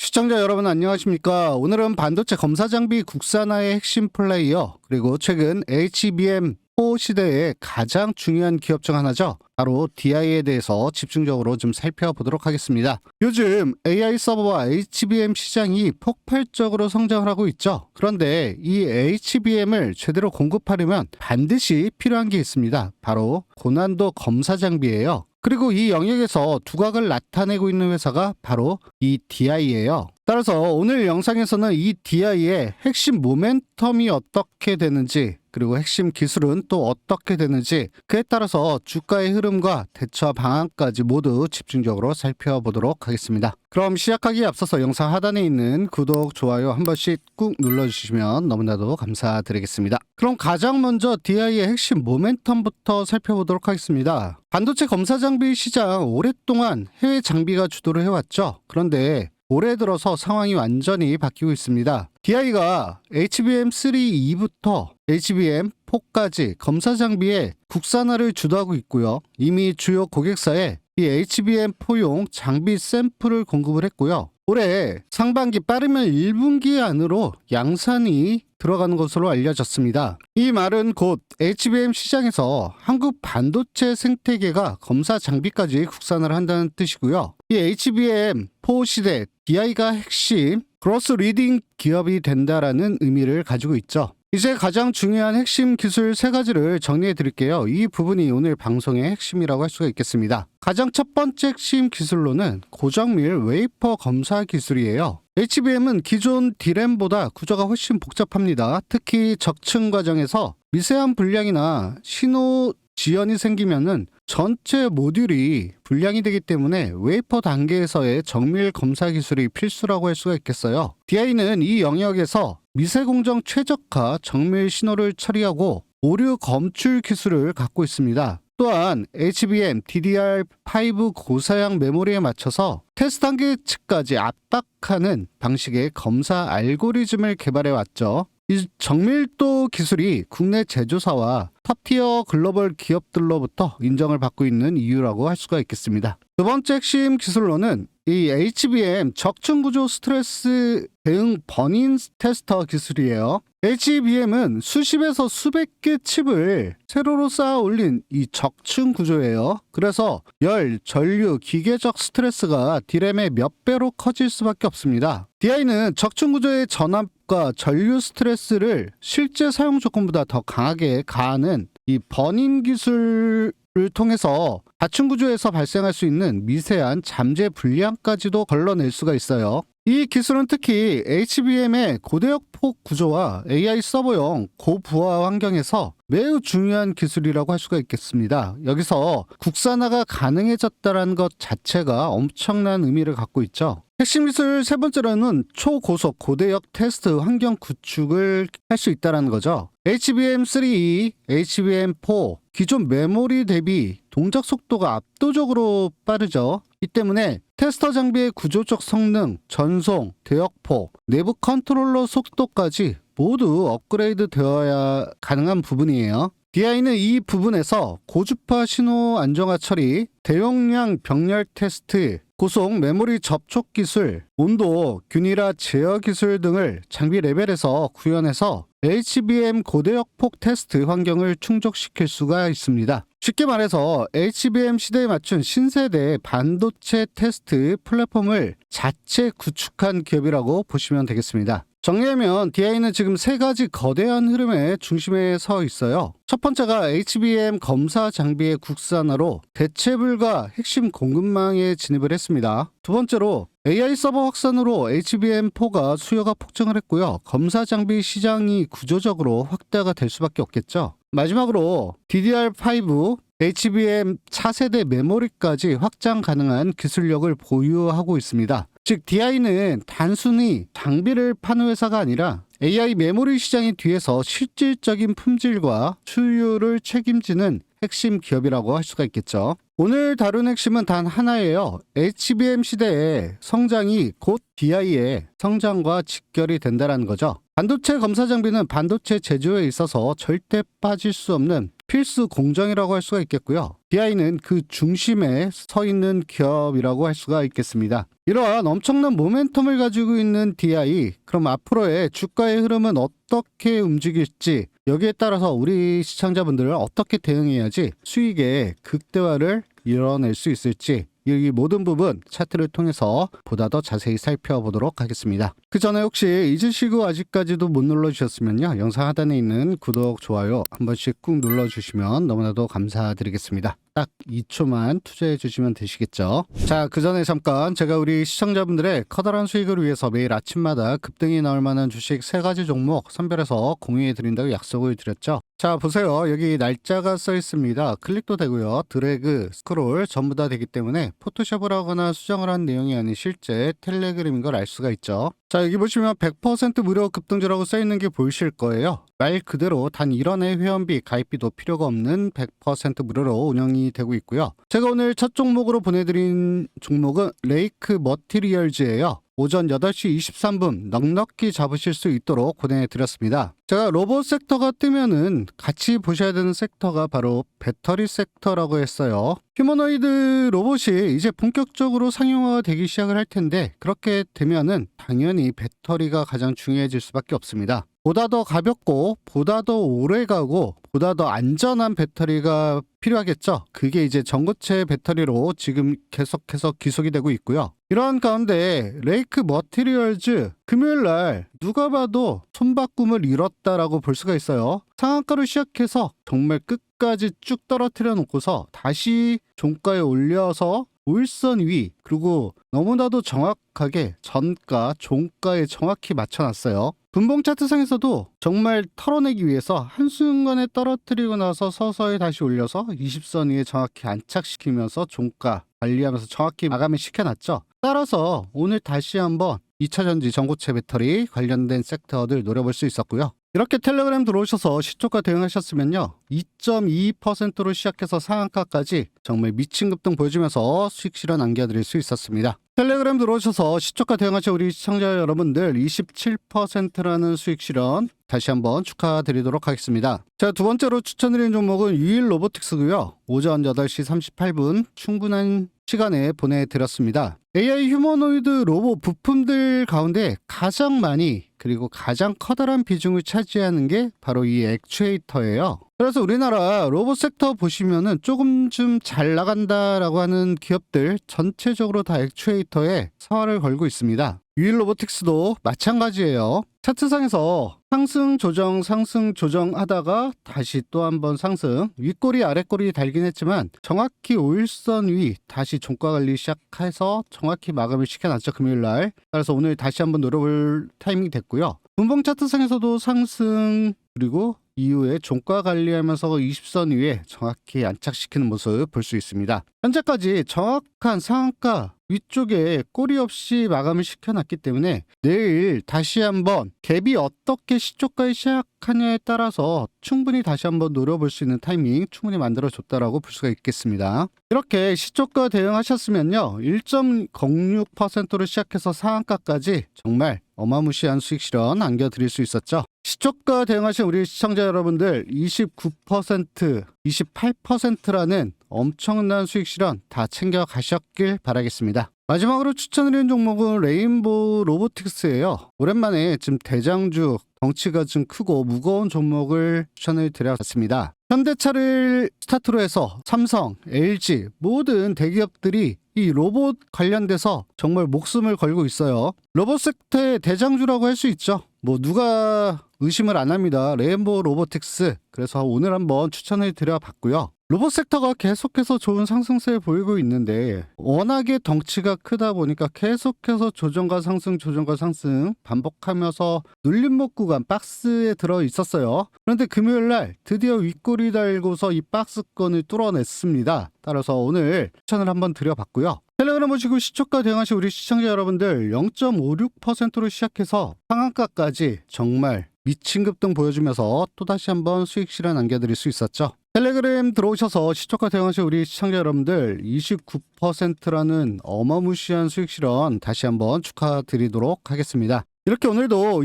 시청자 여러분 안녕하십니까? 오늘은 반도체 검사 장비 국산화의 핵심 플레이어 그리고 최근 HBM4 시대의 가장 중요한 기업 중 하나죠. 바로 DI에 대해서 집중적으로 좀 살펴보도록 하겠습니다. 요즘 AI 서버와 HBM 시장이 폭발적으로 성장을 하고 있죠. 그런데 이 HBM을 제대로 공급하려면 반드시 필요한 게 있습니다. 바로 고난도 검사 장비예요. 그리고 이 영역에서 두각을 나타내고 있는 회사가 바로 이 DI예요. 따라서 오늘 영상에서는 이 DI의 핵심 모멘텀이 어떻게 되는지 그리고 핵심 기술은 또 어떻게 되는지 그에 따라서 주가의 흐름과 대처 방안까지 모두 집중적으로 살펴보도록 하겠습니다. 그럼 시작하기에 앞서서 영상 하단에 있는 구독, 좋아요 한 번씩 꾹 눌러주시면 너무나도 감사드리겠습니다. 그럼 가장 먼저 DI의 핵심 모멘텀부터 살펴보도록 하겠습니다. 반도체 검사 장비 시장 오랫동안 해외 장비가 주도를 해왔죠. 그런데 올해 들어서 상황이 완전히 바뀌고 있습니다. DI가 HBM3E부터 HBM4까지 검사 장비의 국산화를 주도하고 있고요. 이미 주요 고객사에 이 HBM4용 장비 샘플을 공급을 했고요. 올해 상반기 빠르면 1분기 안으로 양산이 들어가는 것으로 알려졌습니다. 이 말은 곧 HBM 시장에서 한국 반도체 생태계가 검사 장비까지 국산화를 한다는 뜻이고요. 이 HBM4 시대 DI가 핵심 그로스 리딩 기업이 된다라는 의미를 가지고 있죠. 이제 가장 중요한 핵심 기술 3가지를 정리해 드릴게요. 이 부분이 오늘 방송의 핵심이라고 할 수가 있겠습니다. 가장 첫 번째 핵심 기술로는 고정밀 웨이퍼 검사 기술이에요. HBM은 기존 D램보다 구조가 훨씬 복잡합니다. 특히 적층 과정에서 미세한 불량이나 신호 지연이 생기면은 전체 모듈이 불량이 되기 때문에 웨이퍼 단계에서의 정밀 검사 기술이 필수라고 할 수가 있겠어요. DI는 이 영역에서 미세공정 최적화 정밀 신호를 처리하고 오류 검출 기술을 갖고 있습니다. 또한 HBM, DDR5 고사양 메모리에 맞춰서 테스트 단계치까지 압박하는 방식의 검사 알고리즘을 개발해 왔죠. 이 정밀도 기술이 국내 제조사와 탑티어 글로벌 기업들로부터 인정을 받고 있는 이유라고 할 수가 있겠습니다. 두 번째 핵심 기술로는 이 HBM 적층 구조 스트레스 대응 버닝 테스터 기술이에요. HBM은 수십에서 수백 개 칩을 세로로 쌓아 올린 이 적층 구조예요. 그래서 열, 전류, 기계적 스트레스가 D램의 몇 배로 커질 수밖에 없습니다. DI는 적층 구조의 전압과 전류 스트레스를 실제 사용 조건보다 더 강하게 가하는 이 버닝 기술을 통해서 다층 구조에서 발생할 수 있는 미세한 잠재 불량까지도 걸러낼 수가 있어요. 이 기술은 특히 HBM의 고대역 폭 구조와 AI 서버용 고부하 환경에서 매우 중요한 기술이라고 할 수가 있겠습니다. 여기서 국산화가 가능해졌다는 것 자체가 엄청난 의미를 갖고 있죠. 핵심 기술 3번째로는 초고속 고대역 테스트 환경 구축을 할 수 있다는 거죠. HBM3, HBM4 기존 메모리 대비 동작 속도가 압도적으로 빠르죠. 이 때문에 테스터 장비의 구조적 성능, 전송, 대역폭, 내부 컨트롤러 속도까지 모두 업그레이드 되어야 가능한 부분이에요. DI는 이 부분에서 고주파 신호 안정화 처리, 대용량 병렬 테스트, 고속 메모리 접촉 기술, 온도, 균일화 제어 기술 등을 장비 레벨에서 구현해서 HBM 고대역 폭 테스트 환경을 충족시킬 수가 있습니다. 쉽게 말해서 HBM 시대에 맞춘 신세대 반도체 테스트 플랫폼을 자체 구축한 기업이라고 보시면 되겠습니다. 정리하면 DI는 지금 3가지 거대한 흐름의 중심에 서 있어요. 첫 번째가 HBM 검사 장비의 국산화로 대체불가 핵심 공급망에 진입을 했습니다. 두 번째로 AI 서버 확산으로 HBM4가 수요가 폭증을 했고요. 검사 장비 시장이 구조적으로 확대가 될 수밖에 없겠죠. 마지막으로 DDR5, HBM 차세대 메모리까지 확장 가능한 기술력을 보유하고 있습니다. 즉 DI는 단순히 장비를 파는 회사가 아니라 AI 메모리 시장의 뒤에서 실질적인 품질과 수요를 책임지는 핵심 기업이라고 할 수가 있겠죠. 오늘 다룬 핵심은 단 하나예요. HBM 시대의 성장이 곧 DI의 성장과 직결이 된다는 거죠. 반도체 검사 장비는 반도체 제조에 있어서 절대 빠질 수 없는 필수 공정이라고 할 수가 있겠고요. DI는 그 중심에 서 있는 기업이라고 할 수가 있겠습니다. 이러한 엄청난 모멘텀을 가지고 있는 DI, 그럼 앞으로의 주가의 흐름은 어떻게 움직일지, 여기에 따라서 우리 시청자분들은 어떻게 대응해야지 수익의 극대화를 이뤄낼 수 있을지, 이 모든 부분 차트를 통해서 보다 더 자세히 살펴보도록 하겠습니다. 그 전에 혹시 잊으시고 아직까지도 못 눌러주셨으면요, 영상 하단에 있는 구독, 좋아요 한 번씩 꾹 눌러주시면 너무나도 감사드리겠습니다. 딱 2초만 투자해 주시면 되시겠죠. 자, 그 전에 잠깐 제가 우리 시청자분들의 커다란 수익을 위해서 매일 아침마다 급등이 나올 만한 주식 3가지 종목 선별해서 공유해 드린다고 약속을 드렸죠. 자, 보세요. 여기 날짜가 써 있습니다. 클릭도 되고요. 드래그, 스크롤 전부 다 되기 때문에 포토샵을 하거나 수정을 한 내용이 아닌 실제 텔레그램인 걸 알 수가 있죠. 자, 여기 보시면 100% 무료 급등주라고 써 있는 게 보이실 거예요. 말 그대로 단 1원의 회원비, 가입비도 필요가 없는 100% 무료로 운영이 되고 있고요. 제가 오늘 첫 종목으로 보내드린 종목은 레이크 머티리얼즈예요. 오전 8시 23분 넉넉히 잡으실 수 있도록 보내드렸습니다. 제가 로봇 섹터가 뜨면은 같이 보셔야 되는 섹터가 바로 배터리 섹터라고 했어요. 휴머노이드 로봇이 이제 본격적으로 상용화가 되기 시작을 할 텐데, 그렇게 되면은 당연히 배터리가 가장 중요해질 수밖에 없습니다. 보다 더 가볍고 보다 더 오래 가고 보다 더 안전한 배터리가 필요하겠죠. 그게 이제 전고체 배터리로 지금 계속해서 기속이 되고 있고요. 이러한 가운데 레이크 머티리얼즈 금요일날 누가 봐도 손바꿈을 잃었다라고 볼 수가 있어요. 상한가로 시작해서 정말 끝까지 쭉 떨어뜨려 놓고서 다시 종가에 올려서 5일선 위, 그리고 너무나도 정확하게 전가, 종가에 정확히 맞춰놨어요. 분봉 차트상에서도 정말 털어내기 위해서 한순간에 떨어뜨리고 나서 서서히 다시 올려서 20선 위에 정확히 안착시키면서 종가 관리하면서 정확히 마감을 시켜놨죠. 따라서 오늘 다시 한번 2차전지 전고체 배터리 관련된 섹터들 노려볼 수 있었고요. 이렇게 텔레그램 들어오셔서 시초가 대응하셨으면요, 2.22%로 시작해서 상한가까지 정말 미친 급등 보여주면서 수익 실현 안겨드릴 수 있었습니다. 텔레그램 들어오셔서 시초가 대응하신 우리 시청자 여러분들 27%라는 수익 실현 다시 한번 축하드리도록 하겠습니다. 자, 두 번째로 추천드리는 종목은 유일 로보틱스고요. 오전 8시 38분 충분한 시간에 보내드렸습니다. AI 휴머노이드 로봇 부품들 가운데 가장 많이, 그리고 가장 커다란 비중을 차지하는 게 바로 이 액추에이터예요. 그래서 우리나라 로봇 섹터 보시면은 조금 좀 잘 나간다라고 하는 기업들 전체적으로 다 액추에이터에 사활을 걸고 있습니다. 유일 로보틱스도 마찬가지예요. 차트상에서 상승 조정 하다가 다시 또 한번 상승, 윗꼬리 아랫꼬리 달긴 했지만 정확히 5일선 위 다시 종가 관리 시작해서 정확히 마감을 시켜놨죠, 금요일날. 그래서 오늘 다시 한번 노려볼 타이밍이 됐고요. 분봉 차트상에서도 상승, 그리고 이후에 종가 관리하면서 20선 위에 정확히 안착시키는 모습 볼 수 있습니다. 현재까지 정확한 상한가 위쪽에 꼬리 없이 마감을 시켜놨기 때문에 내일 다시 한번 갭이 어떻게 시초가에 시작하냐에 따라서 충분히 다시 한번 노려볼 수 있는 타이밍 충분히 만들어줬다라고 볼 수가 있겠습니다. 이렇게 시초가 대응하셨으면요, 1.06%로 시작해서 상한가까지 정말 어마무시한 수익 실현 안겨드릴 수 있었죠. 시초가 대응하신 우리 시청자 여러분들 29%, 28%라는 엄청난 수익 실현 다 챙겨 가셨길 바라겠습니다. 마지막으로 추천드리는 종목은 레인보우 로보틱스예요. 오랜만에 좀 대장주, 덩치가 좀 크고 무거운 종목을 추천을 드렸습니다. 현대차를 스타트로 해서 삼성, LG 모든 대기업들이 이 로봇 관련돼서 정말 목숨을 걸고 있어요. 로봇 섹터의 대장주라고 할 수 있죠. 뭐 누가 의심을 안 합니다. 레인보우 로보틱스. 그래서 오늘 한번 추천을 드려봤고요. 로봇 섹터가 계속해서 좋은 상승세를 보이고 있는데 워낙에 덩치가 크다 보니까 계속해서 조정과 상승 반복하면서 눌림목 구간 박스에 들어 있었어요. 그런데 금요일날 드디어 윗꼬리 달고서 이 박스권을 뚫어냈습니다. 따라서 오늘 추천을 한번 드려봤고요. 텔레그램 보시고 시초가 대응하신 우리 시청자 여러분들 0.56%로 시작해서 상한가까지 정말 미친 급등 보여주면서 또다시 한번 수익 실현 안겨드릴 수 있었죠. 텔레그램 들어오셔서 시초가 대응하신 우리 시청자 여러분들 29%라는 어마무시한 수익 실현 다시 한번 축하드리도록 하겠습니다. 이렇게 오늘도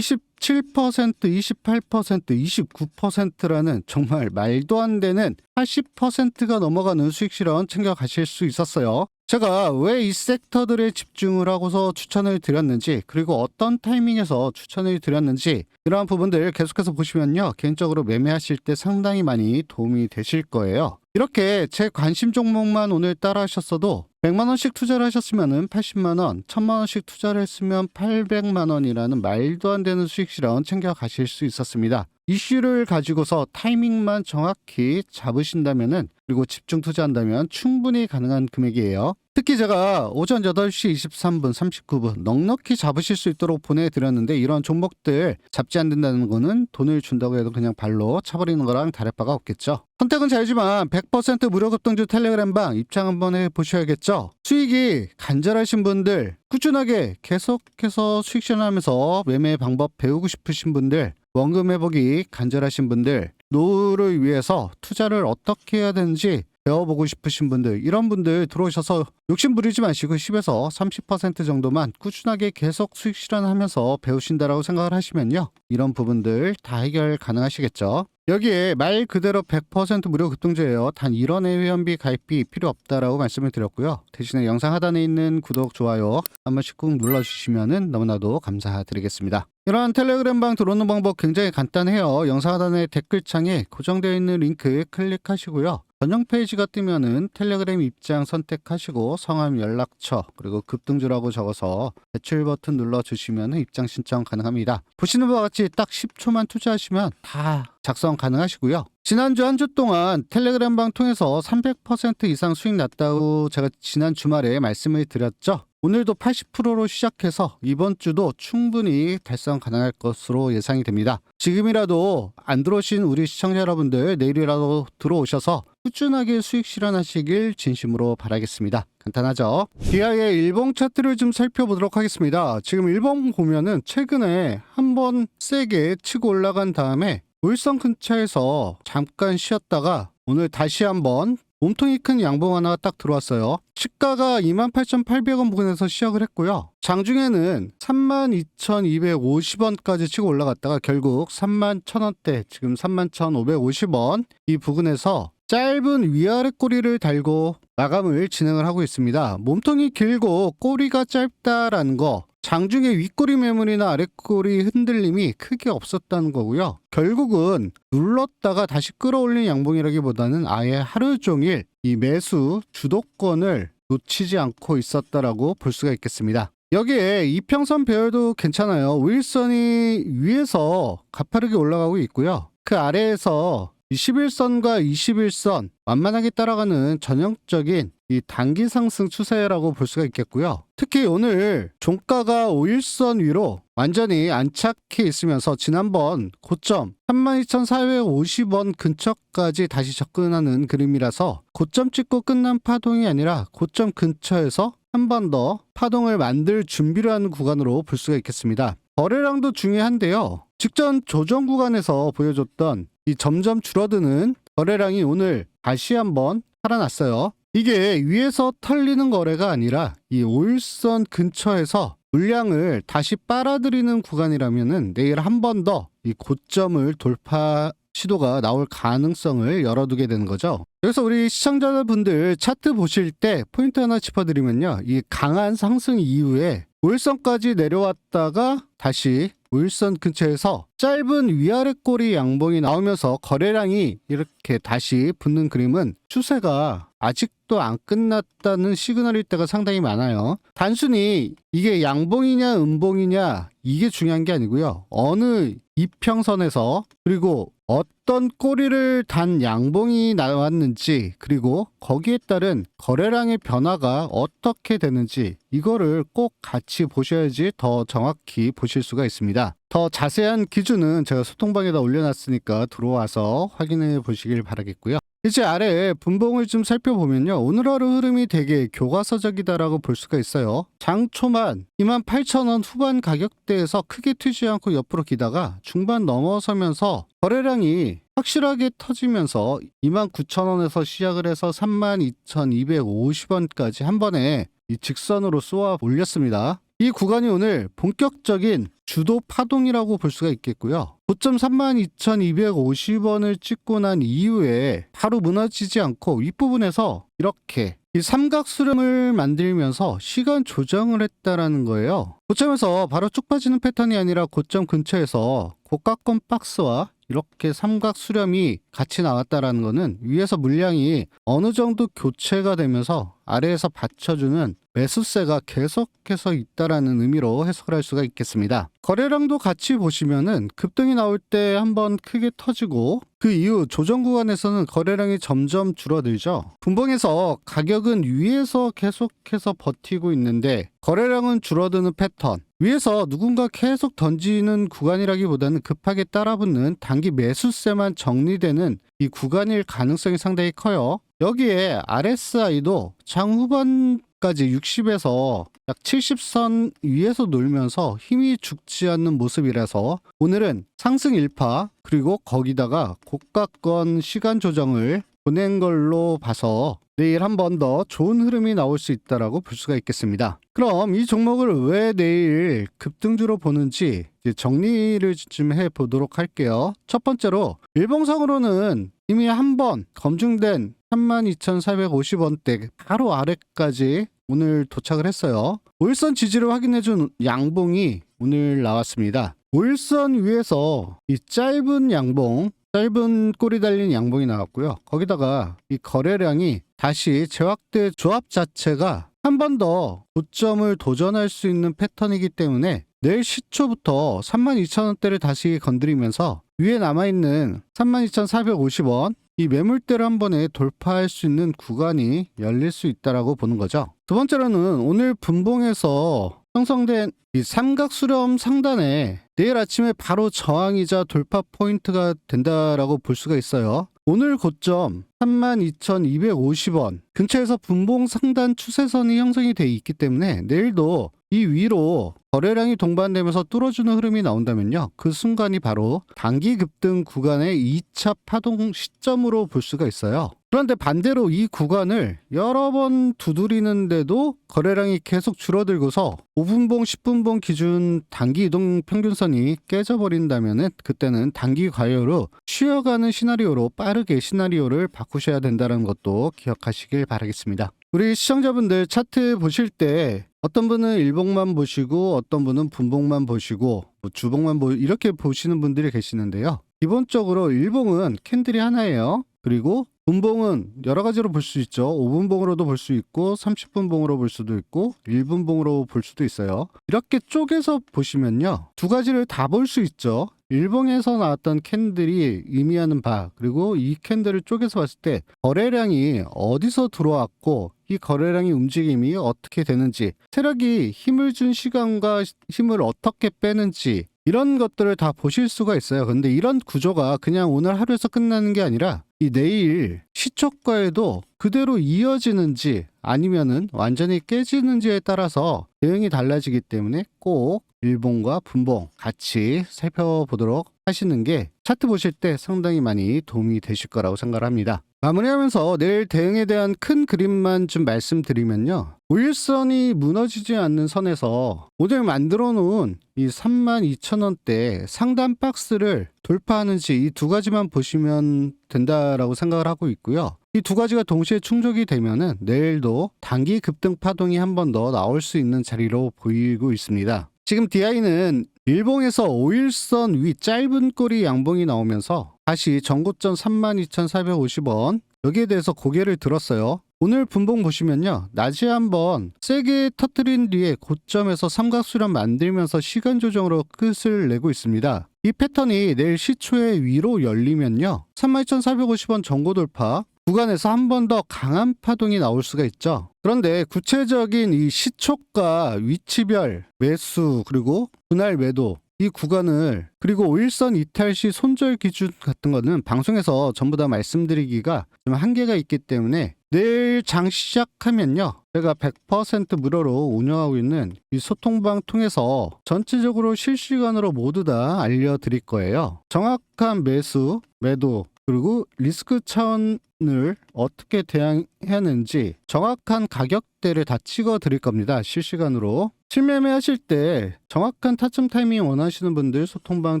17%, 28%, 29%라는 정말 말도 안 되는 80%가 넘어가는 수익 실현 챙겨가실 수 있었어요. 제가 왜 이 섹터들에 집중을 하고서 추천을 드렸는지, 그리고 어떤 타이밍에서 추천을 드렸는지, 이러한 부분들 계속해서 보시면요, 개인적으로 매매하실 때 상당히 많이 도움이 되실 거예요. 이렇게 제 관심 종목만 오늘 따라 하셨어도 100만원씩 투자를 하셨으면 80만원, 1000만원씩 투자를 했으면 800만원이라는 말도 안 되는 수익 실현 챙겨 가실 수 있었습니다. 이슈를 가지고서 타이밍만 정확히 잡으신다면은, 그리고 집중 투자한다면 충분히 가능한 금액이에요. 특히 제가 오전 8시 23분, 39분 넉넉히 잡으실 수 있도록 보내드렸는데, 이런 종목들 잡지 않는다는 거는 돈을 준다고 해도 그냥 발로 차버리는 거랑 다를 바가 없겠죠. 선택은 자유지만 100% 무료 급등주 텔레그램방 입장 한번 해보셔야겠죠. 수익이 간절하신 분들, 꾸준하게 계속해서 수익 실현하면서 매매 방법 배우고 싶으신 분들, 원금 회복이 간절하신 분들, 노후를 위해서 투자를 어떻게 해야 되는지 배워보고 싶으신 분들, 이런 분들 들어오셔서 욕심 부리지 마시고 10에서 30% 정도만 꾸준하게 계속 수익 실현하면서 배우신다라고 생각을 하시면요, 이런 부분들 다 해결 가능하시겠죠. 여기에 말 그대로 100% 무료 급등주예요. 단 1원의 회원비 가입비 필요 없다라고 말씀을 드렸고요. 대신에 영상 하단에 있는 구독, 좋아요 한 번씩 꾹 눌러주시면 너무나도 감사드리겠습니다. 이러한 텔레그램방 들어오는 방법 굉장히 간단해요. 영상 하단에 댓글창에 고정되어 있는 링크 클릭하시고요. 전용 페이지가 뜨면은 텔레그램 입장 선택하시고 성함, 연락처, 그리고 급등주라고 적어서 제출 버튼 눌러주시면 입장 신청 가능합니다. 보시는 바와 같이 딱 10초만 투자하시면 다 작성 가능하시고요. 지난주 한 주 동안 텔레그램방 통해서 300% 이상 수익 났다고 제가 지난 주말에 말씀을 드렸죠. 오늘도 80%로 시작해서 이번 주도 충분히 달성 가능할 것으로 예상이 됩니다. 지금이라도 안 들어오신 우리 시청자 여러분들, 내일이라도 들어오셔서 꾸준하게 수익 실현하시길 진심으로 바라겠습니다. 간단하죠? DI의 일봉 차트를 좀 살펴보도록 하겠습니다. 지금 일봉 보면은 최근에 한번 세게 치고 올라간 다음에 울선 근처에서 잠깐 쉬었다가 오늘 다시 한번 몸통이 큰 양봉 하나 딱 들어왔어요. 시가가 28,800원 부근에서 시작을 했고요. 장중에는 32,250원까지 치고 올라갔다가 결국 31,000원대, 지금 31,550원 이 부근에서 짧은 위아래 꼬리를 달고 마감을 진행을 하고 있습니다. 몸통이 길고 꼬리가 짧다라는 거, 장중에 윗꼬리 매물이나 아랫꼬리 흔들림이 크게 없었다는 거고요. 결국은 눌렀다가 다시 끌어올린 양봉이라기보다는 아예 하루 종일 이 매수 주도권을 놓치지 않고 있었다라고 볼 수가 있겠습니다. 여기에 이평선 배열도 괜찮아요. 우일선이 위에서 가파르게 올라가고 있고요. 그 아래에서 21선과 21선 완만하게 따라가는 전형적인 이 단기 상승 추세라고 볼 수가 있겠고요. 특히 오늘 종가가 5일선 위로 완전히 안착해 있으면서 지난번 고점 32,450원 근처까지 다시 접근하는 그림이라서 고점 찍고 끝난 파동이 아니라 고점 근처에서 한 번 더 파동을 만들 준비를 하는 구간으로 볼 수가 있겠습니다. 거래량도 중요한데요. 직전 조정 구간에서 보여줬던 이 점점 줄어드는 거래량이 오늘 다시 한번 살아났어요. 이게 위에서 털리는 거래가 아니라 이 5일선 근처에서 물량을 다시 빨아들이는 구간이라면은 내일 한 번 더 이 고점을 돌파 시도가 나올 가능성을 열어두게 되는 거죠. 여기서 우리 시청자분들 차트 보실 때 포인트 하나 짚어드리면요. 이 강한 상승 이후에 5일선까지 내려왔다가 다시 5일선 근처에서 짧은 위아래 꼬리 양봉이 나오면서 거래량이 이렇게 다시 붙는 그림은 추세가 아직도 안 끝났다는 시그널일 때가 상당히 많아요. 단순히 이게 양봉이냐 음봉이냐 이게 중요한 게 아니고요. 어느 이평선에서 그리고 어떤 꼬리를 단 양봉이 나왔는지, 그리고 거기에 따른 거래량의 변화가 어떻게 되는지 이거를 꼭 같이 보셔야지 더 정확히 보실 수가 있습니다. 더 자세한 기준은 제가 소통방에다 올려놨으니까 들어와서 확인해 보시길 바라겠고요. 이제 아래에 분봉을 좀 살펴보면요. 오늘 하루 흐름이 되게 교과서적이다라고 볼 수가 있어요. 장 초반 28,000원 후반 가격대에서 크게 튀지 않고 옆으로 기다가 중반 넘어서면서 거래량이 확실하게 터지면서 29,000원에서 시작을 해서 32,250원까지 한 번에 이 직선으로 쏘아 올렸습니다. 이 구간이 오늘 본격적인 주도 파동이라고 볼 수가 있겠고요. 고점 32,250원을 찍고 난 이후에 바로 무너지지 않고 윗부분에서 이렇게 이 삼각수렴을 만들면서 시간 조정을 했다라는 거예요. 고점에서 바로 쭉 빠지는 패턴이 아니라 고점 근처에서 고가권 박스와 이렇게 삼각 수렴이 같이 나왔다라는 거는 위에서 물량이 어느 정도 교체가 되면서 아래에서 받쳐주는 매수세가 계속해서 있다라는 의미로 해석을 할 수가 있겠습니다. 거래량도 같이 보시면은 급등이 나올 때 한번 크게 터지고 그 이후 조정 구간에서는 거래량이 점점 줄어들죠. 분봉에서 가격은 위에서 계속해서 버티고 있는데 거래량은 줄어드는 패턴. 위에서 누군가 계속 던지는 구간이라기보다는 급하게 따라붙는 단기 매수세만 정리되는 이 구간일 가능성이 상당히 커요. 여기에 RSI도 장후반까지 60에서 약 70선 위에서 놀면서 힘이 죽지 않는 모습이라서 오늘은 상승 1파 그리고 거기다가 고가권 시간 조정을 보낸 걸로 봐서 내일 한 번 더 좋은 흐름이 나올 수 있다라고 볼 수가 있겠습니다. 그럼 이 종목을 왜 내일 급등주로 보는지 이제 정리를 좀 해보도록 할게요. 첫 번째로 일봉상으로는 이미 한번 검증된 32,450원대 바로 아래까지 오늘 도착을 했어요. 5일선 지지를 확인해준 양봉이 오늘 나왔습니다. 5일선 위에서 이 짧은 양봉, 짧은 꼬리 달린 양봉이 나왔고요. 거기다가 이 거래량이 다시 재확대 조합 자체가 한 번 더 고점을 도전할 수 있는 패턴이기 때문에 내일 시초부터 32,000원대를 다시 건드리면서 위에 남아있는 32,450원 이 매물대를 한 번에 돌파할 수 있는 구간이 열릴 수 있다라고 보는 거죠. 두 번째로는 오늘 분봉에서 형성된 이 삼각 수렴 상단에 내일 아침에 바로 저항이자 돌파 포인트가 된다라고 볼 수가 있어요. 오늘 고점 32,250원 근처에서 분봉 상단 추세선이 형성이 돼 있기 때문에 내일도 이 위로 거래량이 동반되면서 뚫어주는 흐름이 나온다면요. 그 순간이 바로 단기 급등 구간의 2차 파동 시점으로 볼 수가 있어요. 그런데 반대로 이 구간을 여러 번 두드리는데도 거래량이 계속 줄어들고서 5분봉, 10분봉 기준 단기 이동 평균선이 깨져버린다면 그때는 단기 과열로 쉬어가는 시나리오로 빠르게 시나리오를 바꾸셔야 된다는 것도 기억하시길 바라겠습니다. 우리 시청자분들 차트 보실 때 어떤 분은 일봉만 보시고 어떤 분은 분봉만 보시고 주봉만 이렇게 보시는 분들이 계시는데요. 기본적으로 일봉은 캔들이 하나예요. 그리고 분봉은 여러 가지로 볼 수 있죠. 5분봉으로도 볼 수 있고 30분봉으로 볼 수도 있고 1분봉으로 볼 수도 있어요. 이렇게 쪼개서 보시면요. 두 가지를 다 볼 수 있죠. 일봉에서 나왔던 캔들이 의미하는 바 그리고 이 캔들을 쪼개서 봤을 때 거래량이 어디서 들어왔고 이 거래량의 움직임이 어떻게 되는지 세력이 힘을 준 시간과 힘을 어떻게 빼는지 이런 것들을 다 보실 수가 있어요. 근데 이런 구조가 그냥 오늘 하루에서 끝나는 게 아니라 이 내일 시초가에도 그대로 이어지는지 아니면은 완전히 깨지는지에 따라서 대응이 달라지기 때문에 꼭 일봉과 분봉 같이 살펴보도록 하시는 게 차트 보실 때 상당히 많이 도움이 되실 거라고 생각을 합니다. 마무리하면서 내일 대응에 대한 큰 그림만 좀 말씀드리면요. 5일선이 무너지지 않는 선에서 오늘 만들어 놓은 이 32,000원대 상단 박스를 돌파하는지 이 두 가지만 보시면 된다라고 생각을 하고 있고요. 이 두 가지가 동시에 충족이 되면은 내일도 단기 급등 파동이 한 번 더 나올 수 있는 자리로 보이고 있습니다. 지금 DI는 일봉에서 5일선 위 짧은 꼬리 양봉이 나오면서 다시 전고점 32,450원 여기에 대해서 고개를 들었어요. 오늘 분봉 보시면요. 낮에 한번 세게 터뜨린 뒤에 고점에서 삼각수렴 만들면서 시간 조정으로 끝을 내고 있습니다. 이 패턴이 내일 시초에 위로 열리면요. 32,450원 전고 돌파 구간에서 한 번 더 강한 파동이 나올 수가 있죠. 그런데 구체적인 이 시초가 위치별 매수 그리고 분할 매도 이 구간을 그리고 5일선 이탈 시 손절 기준 같은 거는 방송에서 전부 다 말씀드리기가 좀 한계가 있기 때문에 내일 장 시작하면요. 제가 100% 무료로 운영하고 있는 이 소통방 통해서 전체적으로 실시간으로 모두 다 알려드릴 거예요. 정확한 매수, 매도 그리고 리스크 차원을 어떻게 대응해야 하는지 정확한 가격대를 다 찍어 드릴 겁니다. 실시간으로. 실매매 하실 때 정확한 타점 타이밍 원하시는 분들 소통방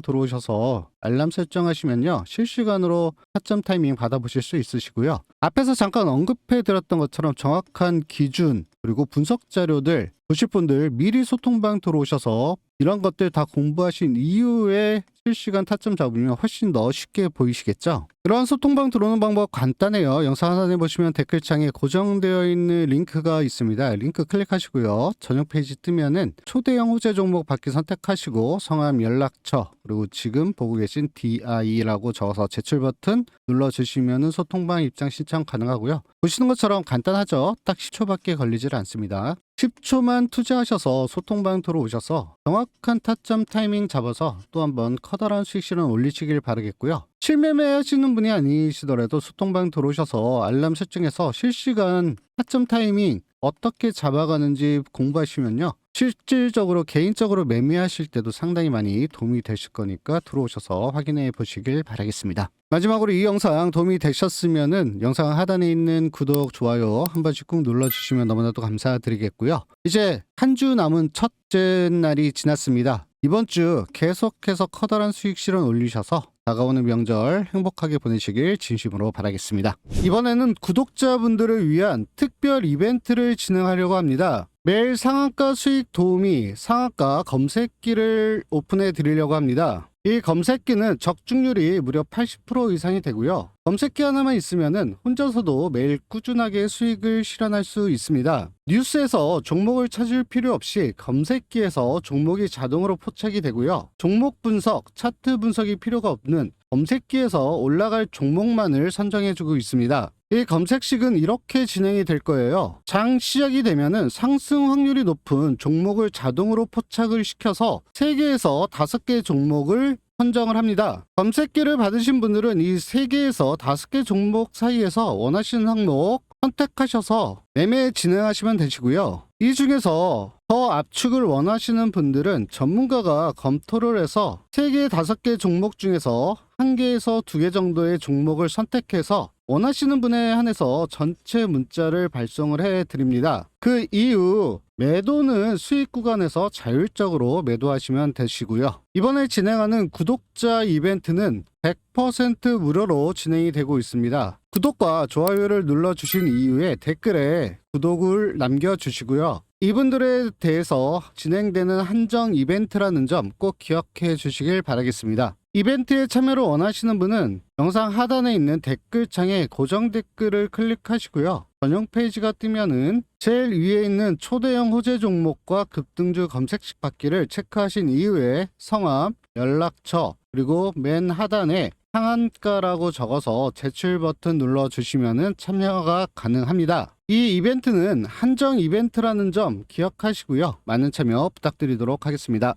들어오셔서 알람 설정하시면요. 실시간으로 타점 타이밍 받아보실 수 있으시고요. 앞에서 잠깐 언급해 드렸던 것처럼 정확한 기준 그리고 분석 자료들 보실 분들 미리 소통방 들어오셔서 이런 것들 다 공부하신 이후에 실시간 타점 잡으면 훨씬 더 쉽게 보이시겠죠? 그런 소통방 들어오는 방법 간단해요. 영상 하단에 보시면 댓글창에 고정되어 있는 링크가 있습니다. 링크 클릭하시고요. 전용 페이지 뜨면은 초대형 호재 종목 받기 선택하시고 성함, 연락처 그리고 지금 보고 계신 DI라고 적어서 제출 버튼 눌러주시면은 소통방 입장 신청 가능하고요. 보시는 것처럼 간단하죠? 딱 10초밖에 걸리질 않습니다. 10초만 투자하셔서 소통방 들어오셔서 정확한 타점 타이밍 잡아서 또 한번 커다란 수익 실현 올리시길 바라겠고요. 실매매 하시는 분이 아니시더라도 소통방 들어오셔서 알람 설정해서 실시간 타점 타이밍 어떻게 잡아가는지 공부하시면요. 실질적으로 개인적으로 매매하실 때도 상당히 많이 도움이 되실 거니까 들어오셔서 확인해 보시길 바라겠습니다. 마지막으로 이 영상 도움이 되셨으면은 영상 하단에 있는 구독, 좋아요 한 번씩 꾹 눌러주시면 너무나도 감사드리겠고요. 이제 한 주 남은 첫째 날이 지났습니다. 이번 주 계속해서 커다란 수익 실현 올리셔서 다가오는 명절 행복하게 보내시길 진심으로 바라겠습니다. 이번에는 구독자분들을 위한 특별 이벤트를 진행하려고 합니다. 매일 상한가 수익 도우미 상한가 검색기를 오픈해 드리려고 합니다. 이 검색기는 적중률이 무려 80% 이상이 되고요. 검색기 하나만 있으면은 혼자서도 매일 꾸준하게 수익을 실현할 수 있습니다. 뉴스에서 종목을 찾을 필요 없이 검색기에서 종목이 자동으로 포착이 되고요. 종목 분석, 차트 분석이 필요가 없는 검색기에서 올라갈 종목만을 선정해주고 있습니다. 이 검색식은 이렇게 진행이 될 거예요. 장 시작이 되면은 상승 확률이 높은 종목을 자동으로 포착을 시켜서 3개에서 5개 종목을 선정을 합니다. 검색기를 받으신 분들은 이 3개에서 5개 종목 사이에서 원하시는 항목 선택하셔서 매매 진행하시면 되시고요. 이 중에서 더 압축을 원하시는 분들은 전문가가 검토를 해서 3개, 5개 종목 중에서 1개에서 2개 정도의 종목을 선택해서 원하시는 분에 한해서 전체 문자를 발송을 해 드립니다. 그 이후 매도는 수익 구간에서 자율적으로 매도하시면 되시고요. 이번에 진행하는 구독자 이벤트는 100% 무료로 진행이 되고 있습니다. 구독과 좋아요를 눌러주신 이후에 댓글에 구독을 남겨주시고요. 이분들에 대해서 진행되는 한정 이벤트라는 점 꼭 기억해 주시길 바라겠습니다. 이벤트에 참여를 원하시는 분은 영상 하단에 있는 댓글창에 고정 댓글을 클릭하시고요. 전용 페이지가 뜨면은 제일 위에 있는 초대형 호재 종목과 급등주 검색식 받기를 체크하신 이후에 성함, 연락처 그리고 맨 하단에 상한가라고 적어서 제출 버튼 눌러주시면 참여가 가능합니다. 이 이벤트는 한정 이벤트라는 점 기억하시고요. 많은 참여 부탁드리도록 하겠습니다.